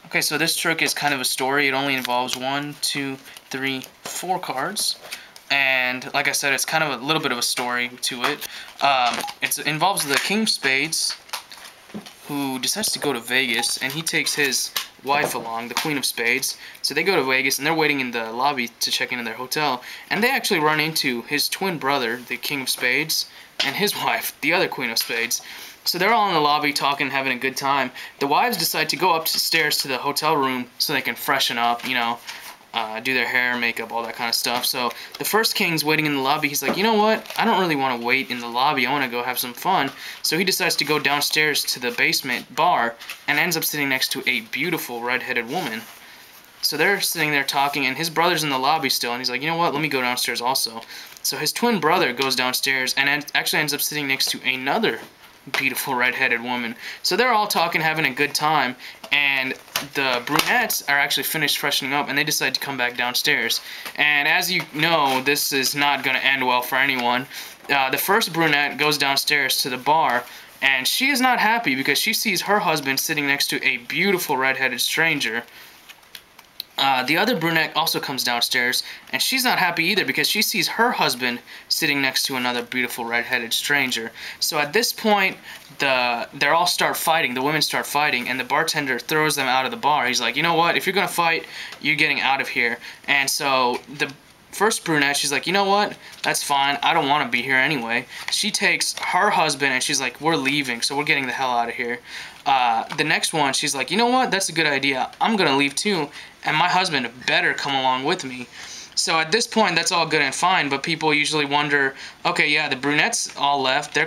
Okay, so this trick is kind of a story. It only involves 1, 2, 3, 4 cards. And like I said, it's kind of a little bit of a story to it. It involves the King of Spades, who decides to go to Vegas, and he takes his wife along, the Queen of Spades. So they go to Vegas, and they're waiting in the lobby to check in their hotel, and they actually run into his twin brother, the King of Spades, and his wife, the other Queen of Spades. So they're all in the lobby talking, having a good time. The wives decide to go upstairs to the hotel room so they can freshen up, you know, do their hair, makeup, all that kind of stuff. So the first king's waiting in the lobby. He's like, you know what? I don't really want to wait in the lobby. I want to go have some fun. So he decides to go downstairs to the basement bar and ends up sitting next to a beautiful red-headed woman. So they're sitting there talking, and his brother's in the lobby still, and he's like, you know what? Let me go downstairs also. So his twin brother goes downstairs and actually ends up sitting next to another beautiful red-headed woman. So they're all talking, having a good time, and the brunettes are actually finished freshening up, and they decide to come back downstairs. And as you know, this is not going to end well for anyone. The first brunette goes downstairs to the bar, and she is not happy because she sees her husband sitting next to a beautiful red-headed stranger. The other brunette also comes downstairs, and she's not happy either because she sees her husband sitting next to another beautiful red-headed stranger. So at this point, they all start fighting. The women start fighting, and the bartender throws them out of the bar. He's like, you know what? If you're gonna fight, you're getting out of here. And so the first brunette, she's like, you know what? That's fine. I don't want to be here anyway. She takes her husband, and she's like, we're leaving, so we're getting the hell out of here. The next one, she's like, you know what? That's a good idea. I'm going to leave too, and my husband better come along with me. So at this point, that's all good and fine, but people usually wonder, okay, yeah, the brunettes all left. They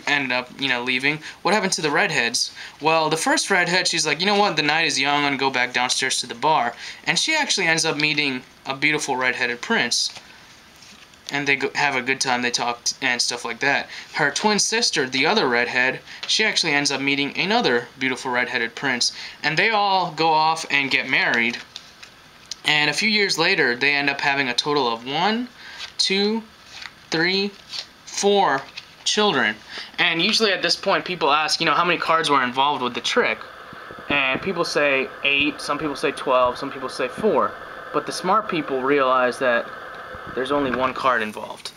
ended up, you know, leaving. What happened to the redheads? Well, the first redhead, she's like, you know what? The night is young. I'm going to go back downstairs to the bar. And she actually ends up meeting a beautiful redheaded prince. And they have a good time, they talk and stuff like that. Her twin sister, the other redhead, she actually ends up meeting another beautiful redheaded prince. And they all go off and get married. And a few years later, they end up having a total of 1, 2, 3, 4 children. And usually at this point, people ask, you know, how many cards were involved with the trick? And people say 8, some people say 12, some people say 4. But the smart people realize that there's only 1 card involved.